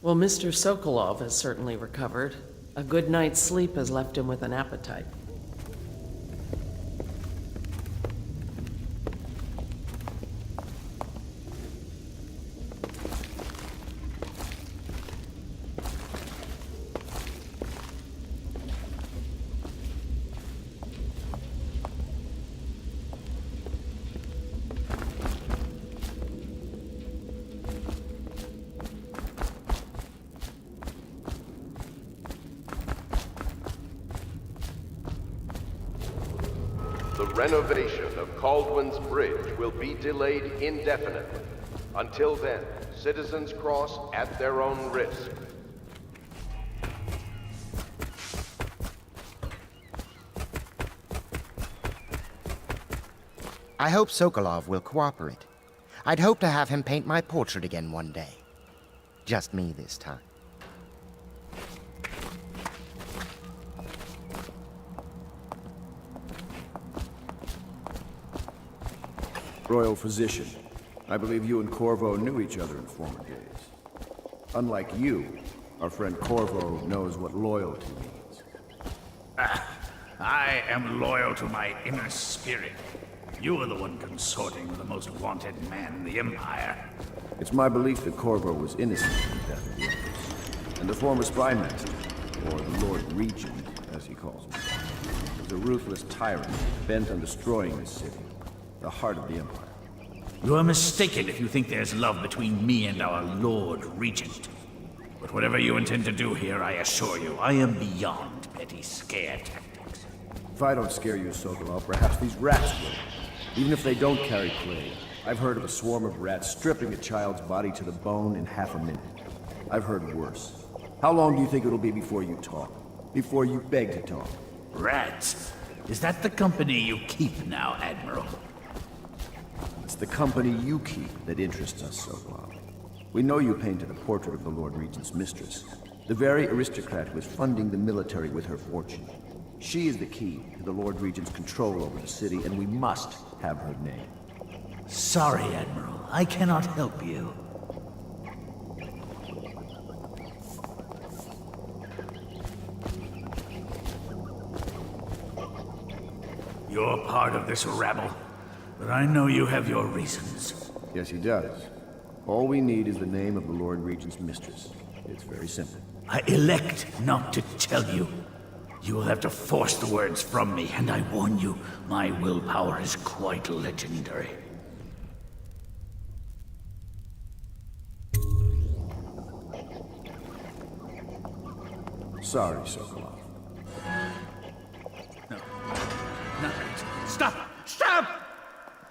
Well, Mr. Sokolov has certainly recovered. A good night's sleep has left him with an appetite. The renovation of Caldwell's Bridge will be delayed indefinitely. Until then, citizens cross at their own risk. I hope Sokolov will cooperate. I'd hope to have him paint my portrait again one day. Just me this time. Royal Physician, I believe you and Corvo knew each other in former days. Unlike you, our friend Corvo knows what loyalty means. I am loyal to my inner spirit. You are the one consorting with the most wanted man in the Empire. It's my belief that Corvo was innocent in the death of the Empress. And the former spy master, or the Lord Regent, as he calls himself, was a ruthless tyrant bent on destroying this city, the heart of the Empire. You are mistaken if you think there's love between me and our Lord Regent. But whatever you intend to do here, I assure you, I am beyond petty scare tactics. If I don't scare you, Sokolov, perhaps these rats will. Even if they don't carry plague, I've heard of a swarm of rats stripping a child's body to the bone in half a minute. I've heard worse. How long do you think it'll be before you talk? Before you beg to talk? Rats? Is that the company you keep now, Admiral? It's the company you keep that interests us, Sokolov. We know you painted a portrait of the Lord Regent's mistress, the very aristocrat who is funding the military with her fortune. She is the key to the Lord Regent's control over the city, and we must have her name. Sorry, Admiral. I cannot help you. You're part of this rabble, but I know you have your reasons. Yes, he does. All we need is the name of the Lord Regent's mistress. It's very simple. I elect not to tell you. You will have to force the words from me, and I warn you, my willpower is quite legendary. Sorry, Sokolov. No, stop! Stop!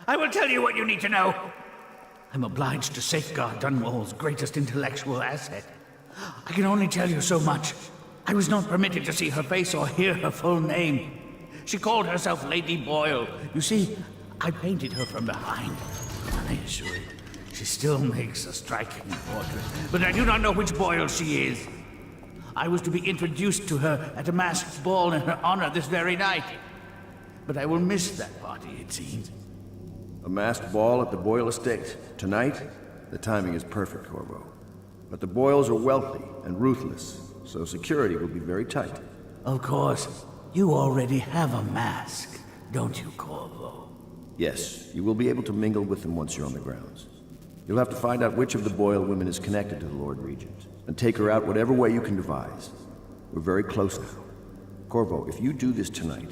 I will tell you what you need to know. I'm obliged to safeguard Dunwall's greatest intellectual asset. I can only tell you so much. I was not permitted to see her face or hear her full name. She called herself Lady Boyle. You see, I painted her from behind. I assure you, she still makes a striking portrait, but I do not know which Boyle she is. I was to be introduced to her at a masked ball in her honor this very night. But I will miss that party, it seems. A masked ball at the Boyle estate. Tonight? The timing is perfect, Corvo. But the Boyles are wealthy and ruthless, so security will be very tight. Of course. You already have a mask, don't you, Corvo? Yes, you will be able to mingle with them once you're on the grounds. You'll have to find out which of the Boyle women is connected to the Lord Regent, and take her out whatever way you can devise. We're very close now. Corvo, if you do this tonight,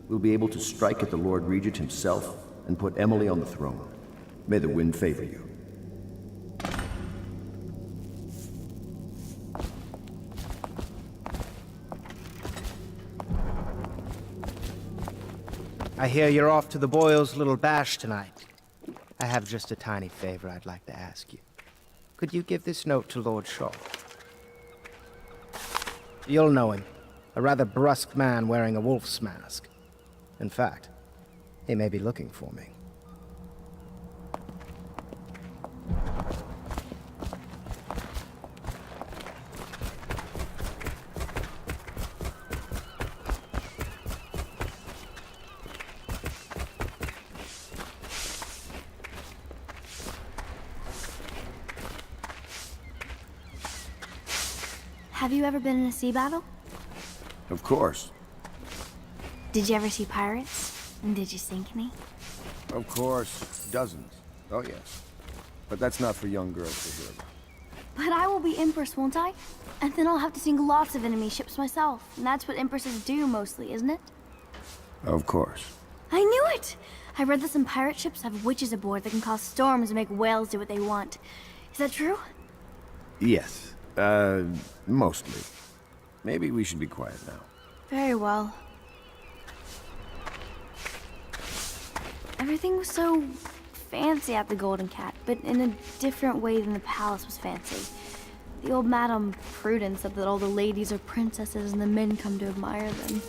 we'll be able to strike at the Lord Regent himself and put Emily on the throne. May the wind favor you. I hear you're off to the Boyles' little bash tonight. I have just a tiny favor I'd like to ask you. Could you give this note to Lord Shaw? You'll know him. A rather brusque man wearing a wolf's mask. In fact, he may be looking for me. Have you ever been in a sea battle? Of course. Did you ever see pirates? And did you sink any? Of course. Dozens. Oh, yes. But that's not for young girls to hear about. But I will be Empress, won't I? And then I'll have to sink lots of enemy ships myself. And that's what Empresses do mostly, isn't it? Of course. I knew it! I read that some pirate ships have witches aboard that can cause storms and make whales do what they want. Is that true? Yes. Mostly. Maybe we should be quiet now. Very well. Everything was so fancy at the Golden Cat, but in a different way than the palace was fancy. The old Madame Prudence said that all the ladies are princesses and the men come to admire them.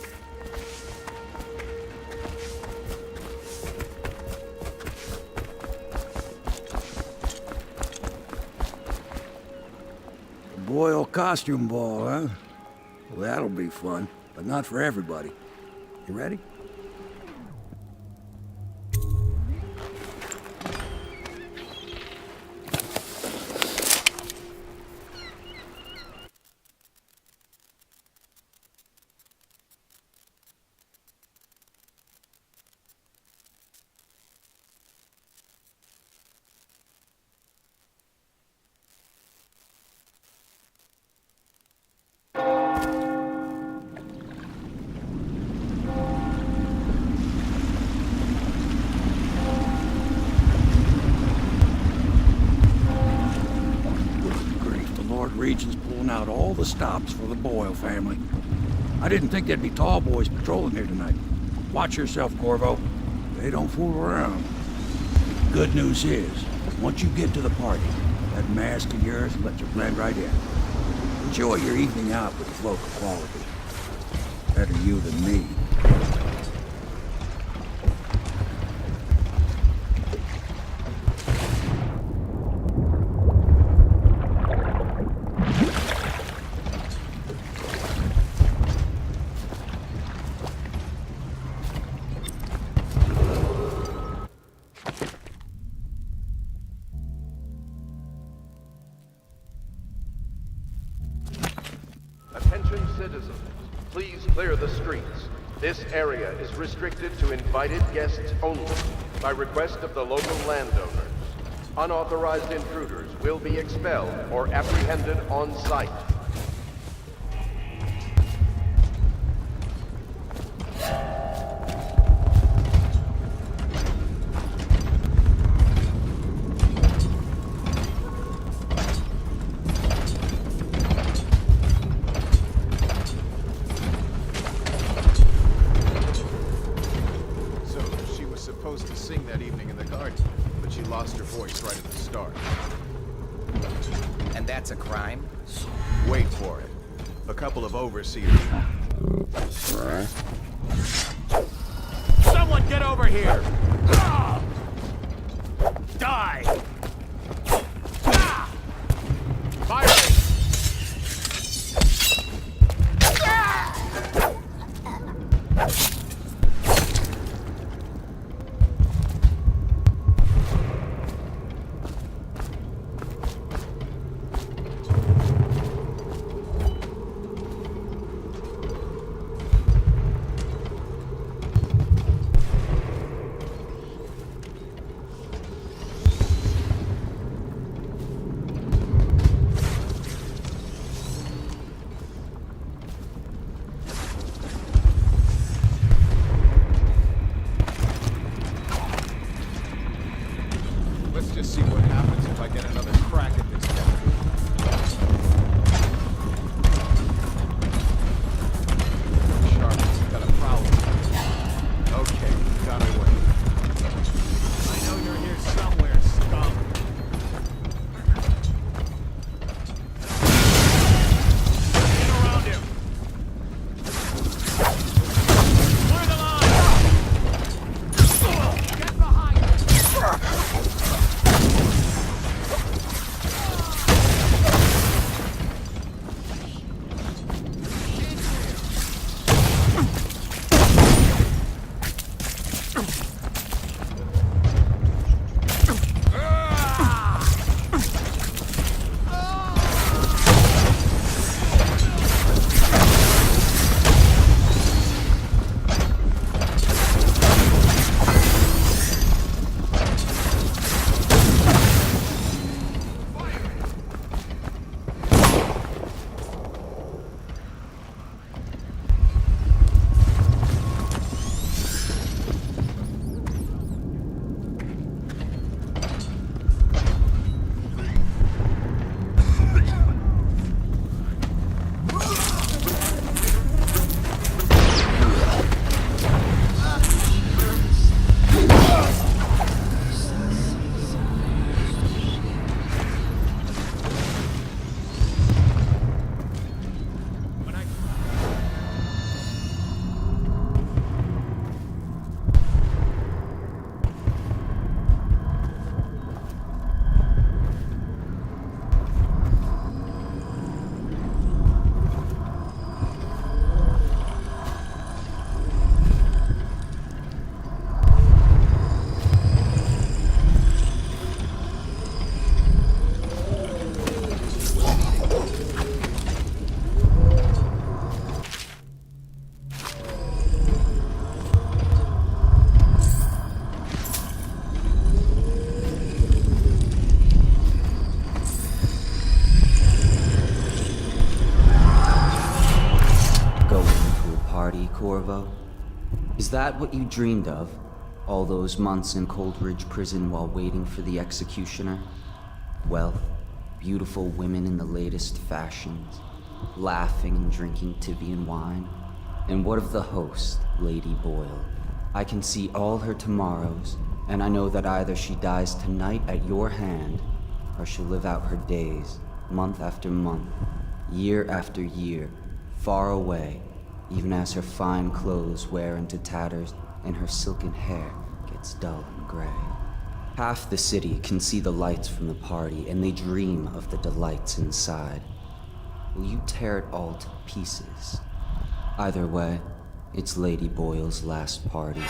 Boyle costume ball, huh? Well, that'll be fun, but not for everybody. You ready? Regent's pulling out all the stops for the Boyle family. I didn't think there'd be tall boys patrolling here tonight. Watch yourself, Corvo. They don't fool around. Good news is, once you get to the party, that mask of yours will let you blend right in. Enjoy your evening out with the local quality. Better you than me. Attention citizens, please clear the streets. This area is restricted to invited guests only, by request of the local landowners. Unauthorized intruders will be expelled or apprehended on site. Supposed to sing that evening in the garden, but she lost her voice right at the start. And that's a crime? Wait for it. A couple of overseers. Someone get over here! Ah! Die! Ah! Fire! reality, Corvo? Is that what you dreamed of? All those months in Coldridge Prison while waiting for the executioner? Wealth, beautiful women in the latest fashions, laughing and drinking Tivian wine? And what of the host, Lady Boyle? I can see all her tomorrows, and I know that either she dies tonight at your hand, or she'll live out her days, month after month, year after year, far away, even as her fine clothes wear into tatters and her silken hair gets dull and gray. Half the city can see the lights from the party, and they dream of the delights inside. Will you tear it all to pieces? Either way, it's Lady Boyle's last party.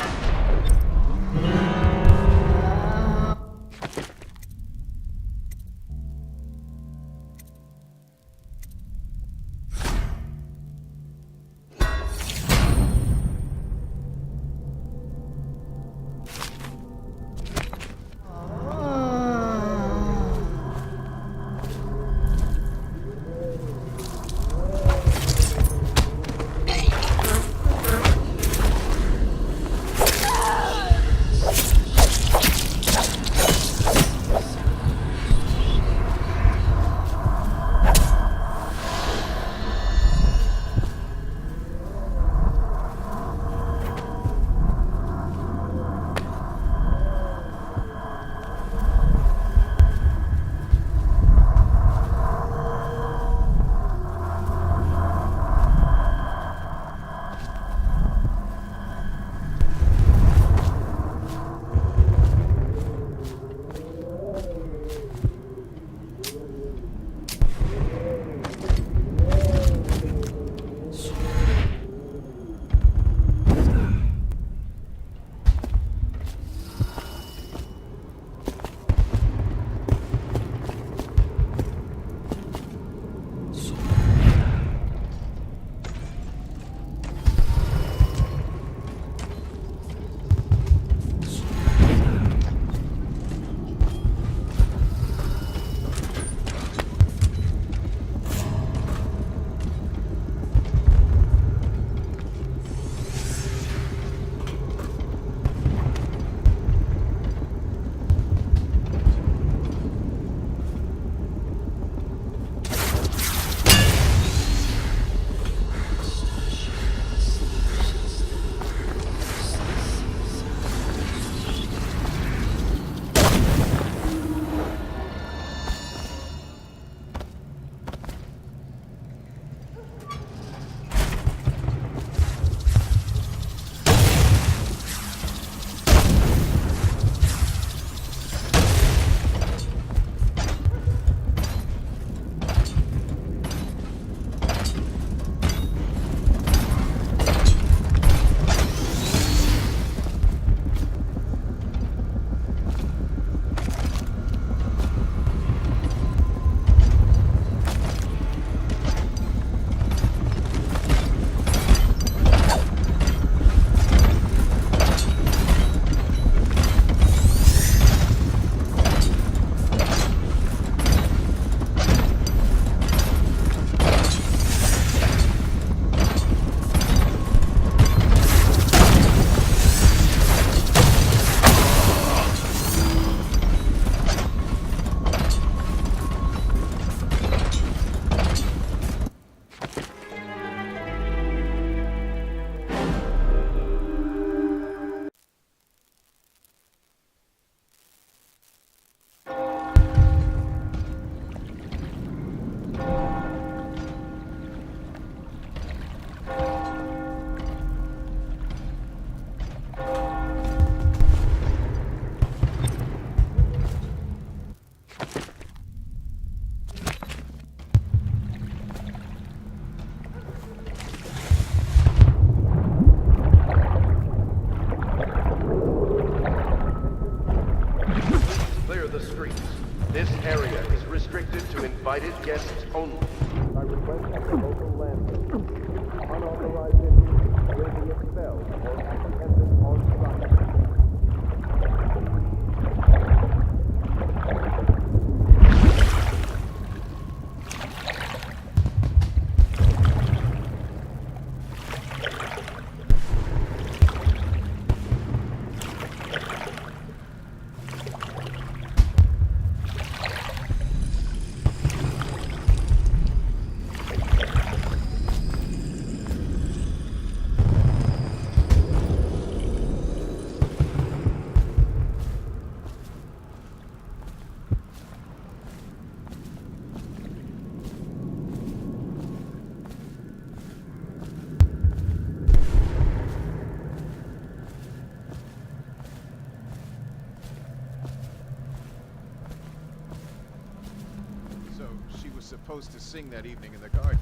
supposed to sing that evening in the garden,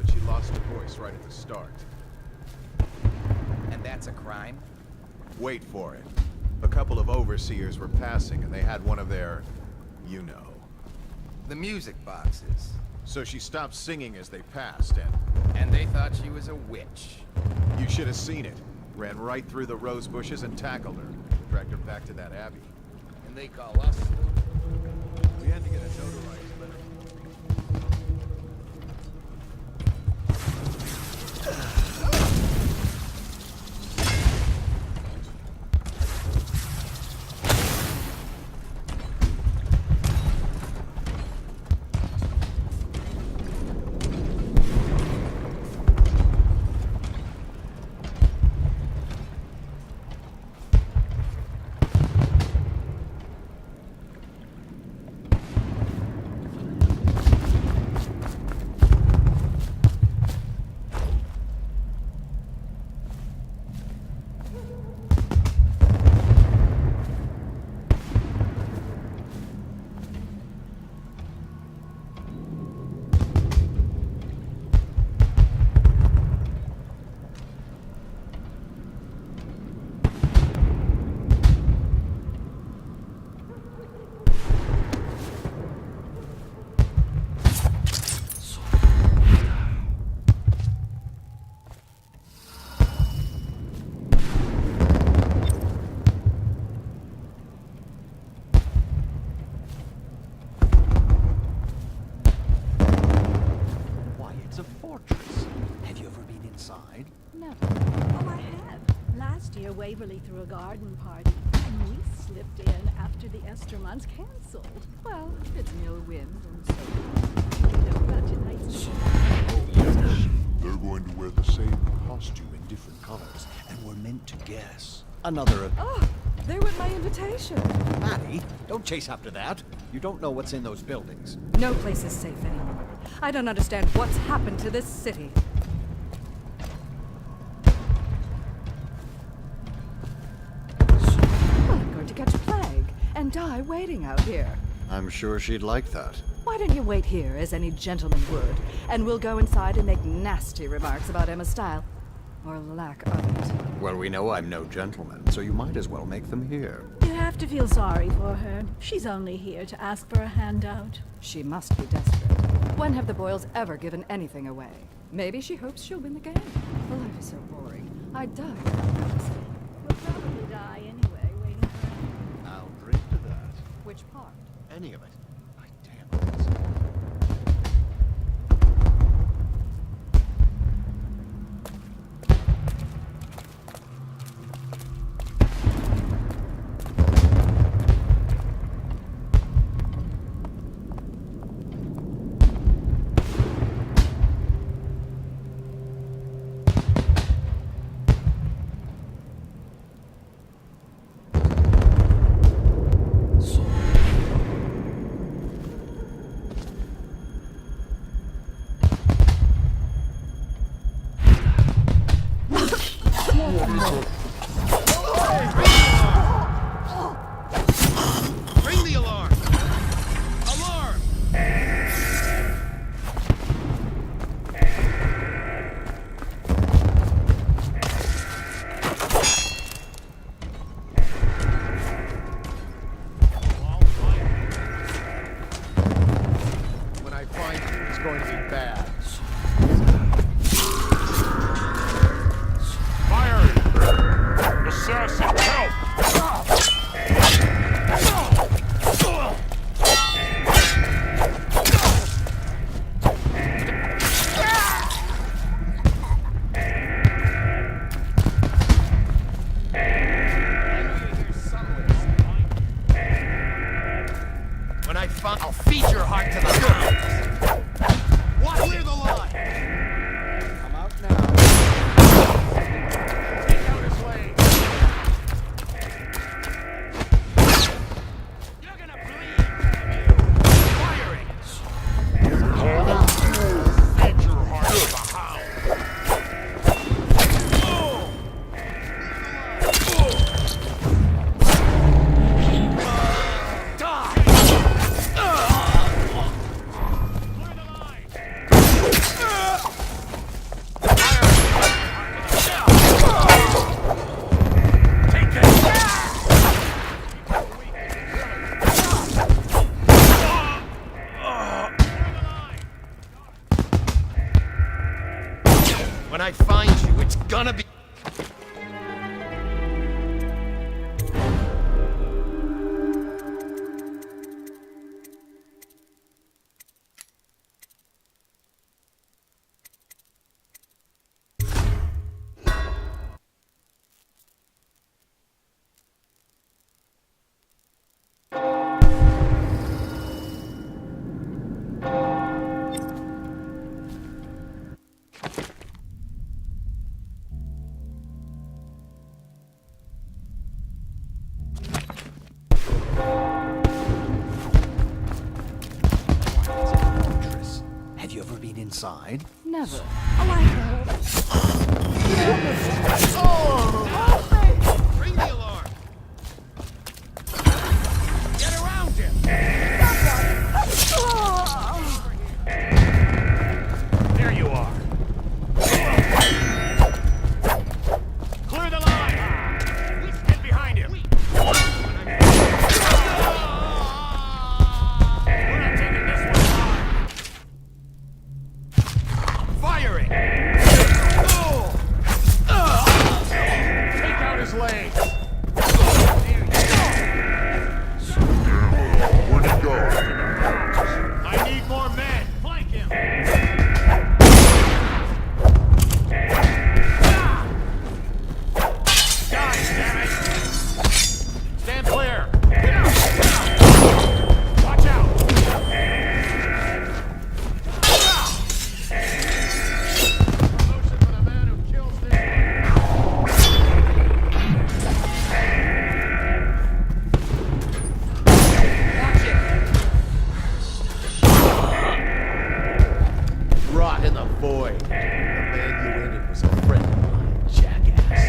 but she lost her voice right at the start. And that's a crime? Wait for it. A couple of overseers were passing, and they had one of their, you know. The music boxes. So she stopped singing as they passed, And they thought she was a witch. you should have seen it. Ran right through the rose bushes and tackled her. Dragged her back to that abbey. And they call us. We had to get a notarized letter. Waverly threw a garden party, and we slipped in after the Esther months canceled. Well, it's no wind, and so you know about tonight's show. Oh, yes. They're going to wear the same costume in different colors, and we're meant to guess. Another... Oh, there went my invitation. Maddie, don't chase after that. You don't know what's in those buildings. No place is safe anymore. I don't understand what's happened to this city. To catch plague and die waiting out here. I'm sure she'd like that. Why don't you wait here, as any gentleman would, and we'll go inside and make nasty remarks about Emma's style, or lack of it. Well, we know I'm no gentleman, so you might as well make them here. You have to feel sorry for her. She's only here to ask for a handout. She must be desperate. When have the Boyles ever given anything away? Maybe she hopes she'll win the game. Life is so boring. I'd die. We'll probably die anyway, waiting for her. I'll drink to that. Which part? Any of it. My damn eyes. Ring the alarm! Alarm! When I find you, it's going to be bad. Fire! When I find you, it's gonna be... Have you ever been inside? Never. Ring the alarm! Get around him! There you are. Clear the line! Get behind him! We're not taking this one hard! Firing! Take out his legs! Where'd he go? I need more men! Flank him! Guys, damn it! Stand clear! Watch out! Promotion for the man who kills this one. Watch it! Rot in the void. The man you ended was a friend of mine, jackass.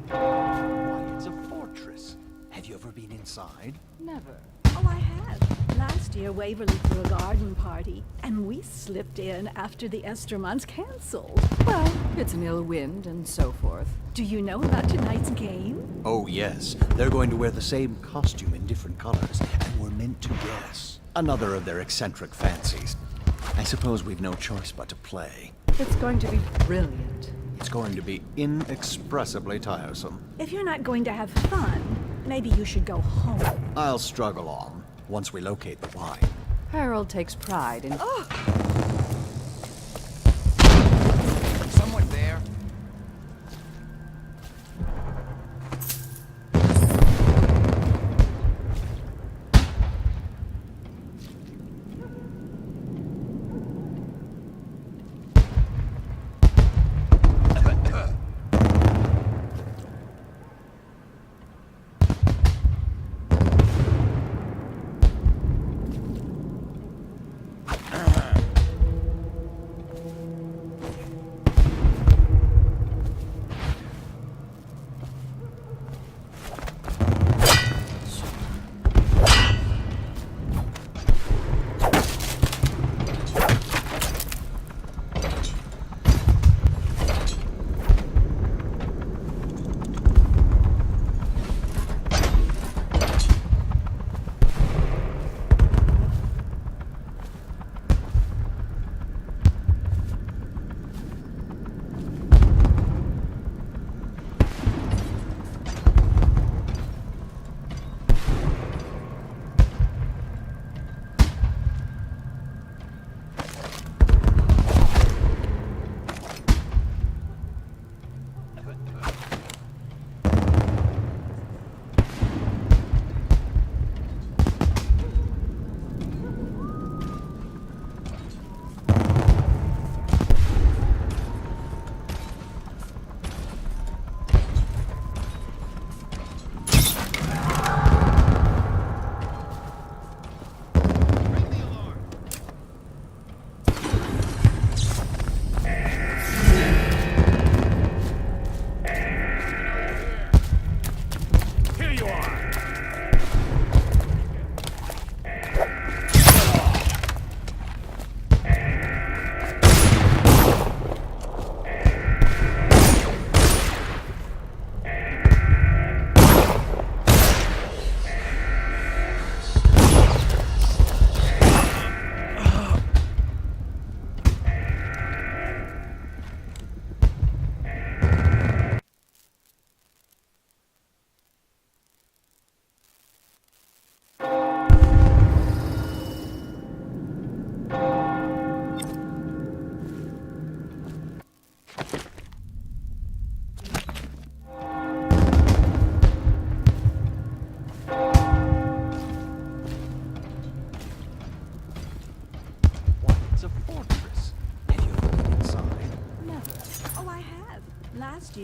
Why, it's a fortress. Have you ever been inside? Never. Oh, I have. Last year, Waverly threw a garden party, and we slipped in after the Estermonts canceled. Well, it's an ill wind and so forth. Do you know about tonight's game? Oh, yes. They're going to wear the same costume in different colors, and we're meant to guess. Another of their eccentric fancies. I suppose we've no choice but to play. It's going to be brilliant. It's going to be inexpressibly tiresome. If you're not going to have fun, maybe you should go home. I'll struggle on, once we locate the wine. Harold takes pride in... Someone there?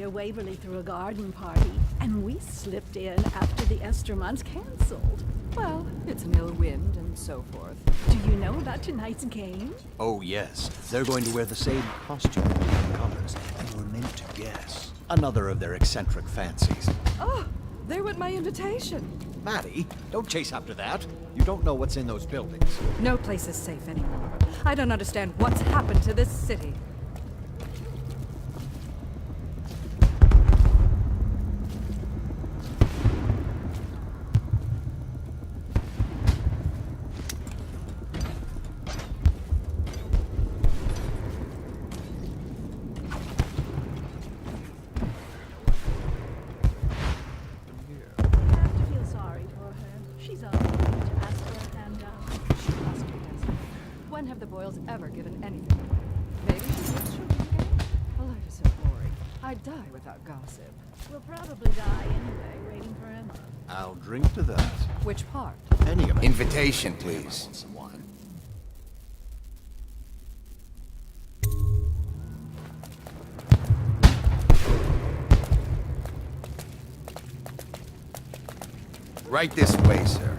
year Waverly threw a garden party, and we slipped in after the Esther months canceled. Well, it's an ill wind and so forth. Do you know about tonight's game? Oh, yes. They're going to wear the same costume in different colors, and we're meant to guess. Another of their eccentric fancies. Oh, they were at my invitation. Maddie, don't chase after that. You don't know what's in those buildings. No place is safe anymore. I don't understand what's happened to this city. Ever given anything away. Maybe she thinks she'll win the game? Well, life is so boring. I'd die without gossip. We'll probably die anyway, waiting for Emma. I'll drink to that. Which part? Any of it. Invitation, please. Some wine. Right this way, sir.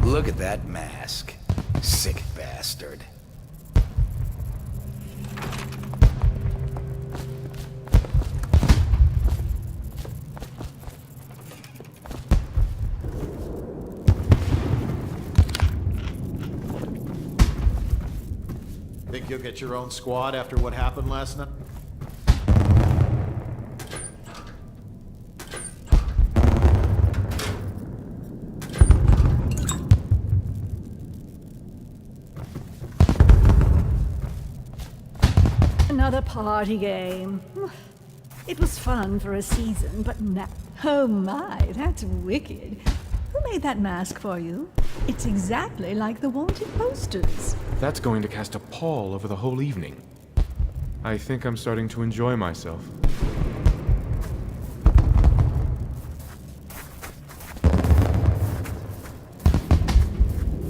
Look at that mask. Sick bastard. Think you'll get your own squad after what happened last night? Another party game. It was fun for a season, but now... Oh my, that's wicked. Who made that mask for you? It's exactly like the wanted posters. That's going to cast a pall over the whole evening. I think I'm starting to enjoy myself.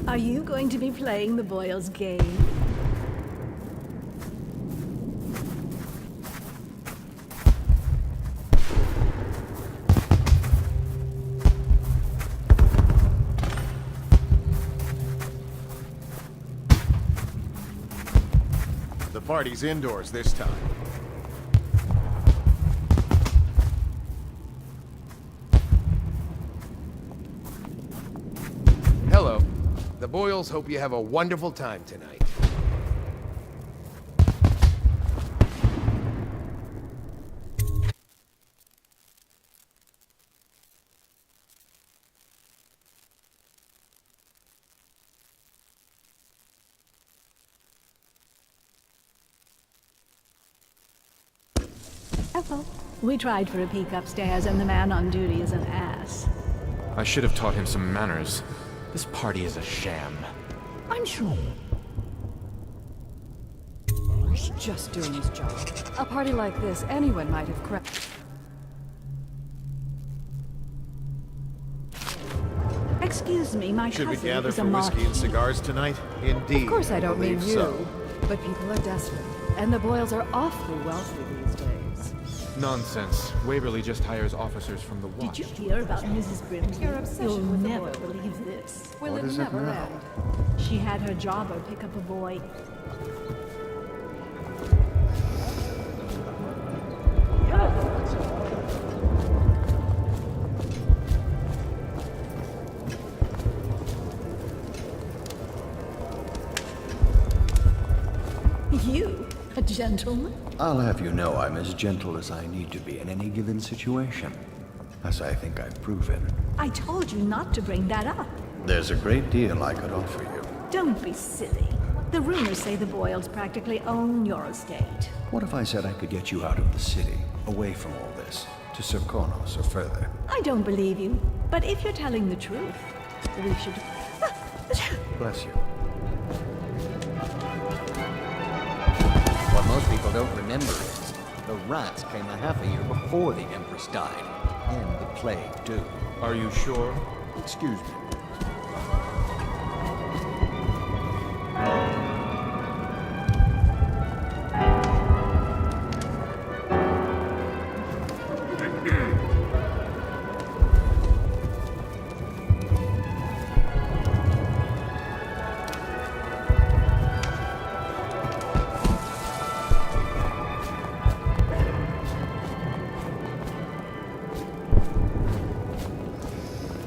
Are you going to be playing the Boyle's game? The party's indoors this time. Hello. The Boyles hope you have a wonderful time tonight. Ethel. We tried for a peek upstairs, and the man on duty is an ass. I should have taught him some manners. This party is a sham. I'm sure. He's just doing his job. A party like this, anyone might have crept. Excuse me, my Should we cousin gather is for a whiskey and marquis. cigars tonight? Indeed. Of course I don't mean believe you, so. but people are desperate, and the Boyles are awfully wealthy these days. Nonsense. Waverly just hires officers from the watch. Did you hear about Mrs. Brimsley? Your obsession You'll with the never Boyle. believe this. Will What it is it never now? end? She had her jobber pick up a boy. You, a gentleman? I'll have you know I'm as gentle as I need to be in any given situation, as I think I've proven. I told you not to bring that up. There's a great deal I could offer you. Don't be silly. The rumors say the Boyles practically own your estate. What if I said I could get you out of the city, away from all this, to Serkonos or further? I don't believe you, but if you're telling the truth, we should... Bless you. people don't remember is the rats came a half a year before the Empress died. And the plague, too. Are you sure? Excuse me.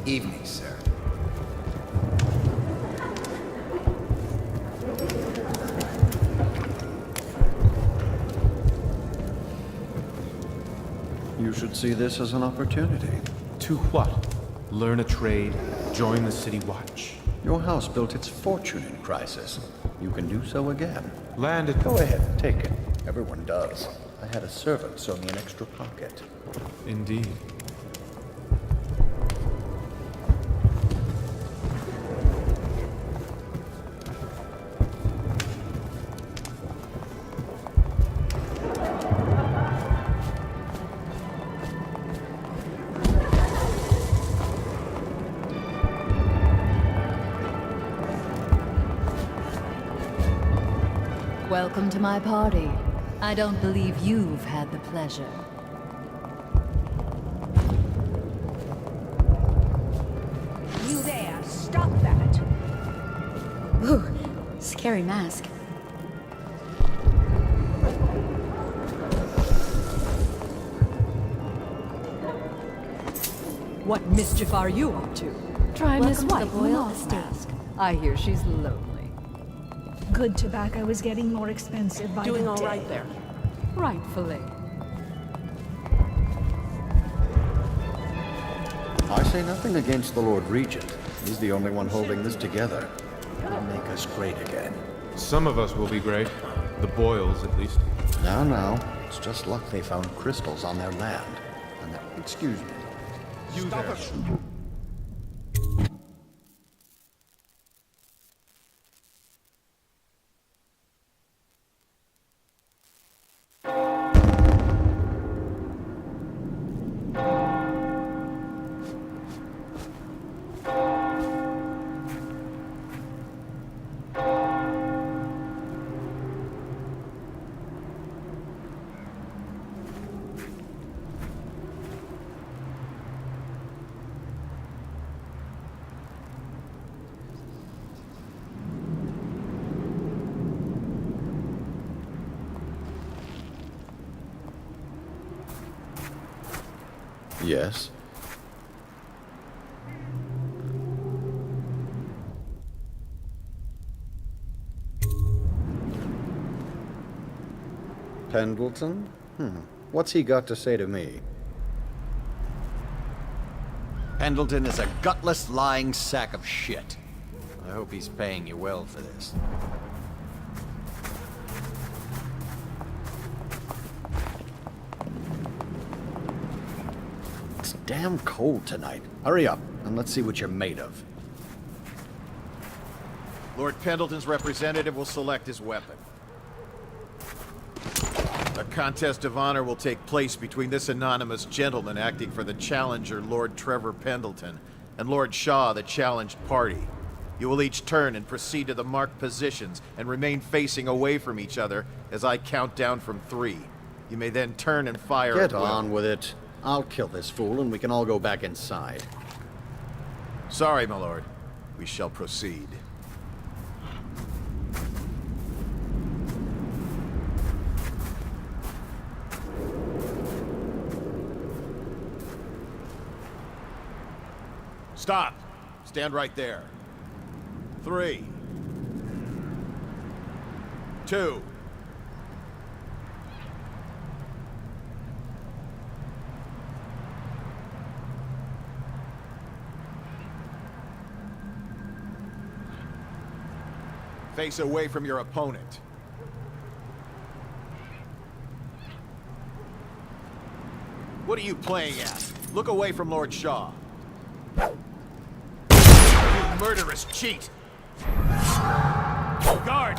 Evening, sir. You should see this as an opportunity. To what? Learn a trade, join the city watch. Your house built its fortune in crisis. You can do so again. Land it. Go ahead, take it. Everyone does. I had a servant sew me an extra pocket. Indeed. Welcome to my party. I don't believe you've had the pleasure. You there, stop that! Ooh, scary mask. What mischief are you up to? Trying this Welcome to white the Boyle moth estate. mask. I hear she's lonely. Good tobacco is getting more expensive by Doing the all day. right there. Rightfully. I say nothing against the Lord Regent. He's the only one holding this together. He'll make us great again. Some of us will be great. The Boyles, at least. Now, it's just luck they found crystals on their land. And that, excuse me. Stop it! Yes? Pendleton? What's he got to say to me? Pendleton is a gutless, lying sack of shit. I hope he's paying you well for this. It's damn cold tonight. Hurry up, and let's see what you're made of. Lord Pendleton's representative will select his weapon. A contest of honor will take place between this anonymous gentleman acting for the challenger, Lord Trevor Pendleton, and Lord Shaw, the challenged party. You will each turn and proceed to the marked positions and remain facing away from each other as I count down from 3. You may then turn and fire at Get will. on with it. I'll kill this fool and we can all go back inside. Sorry, my lord. We shall proceed. Stop! Stand right there. 3, 2. Face away from your opponent. What are you playing at? Look away from Lord Shaw. You murderous cheat! Guard!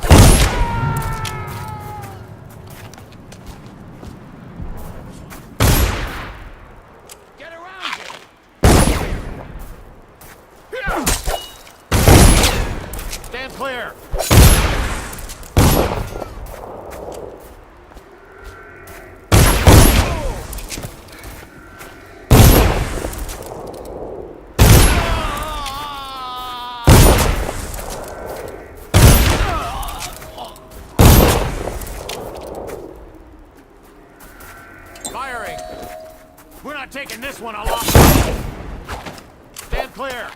Firing! We're not taking this one along! Stand clear!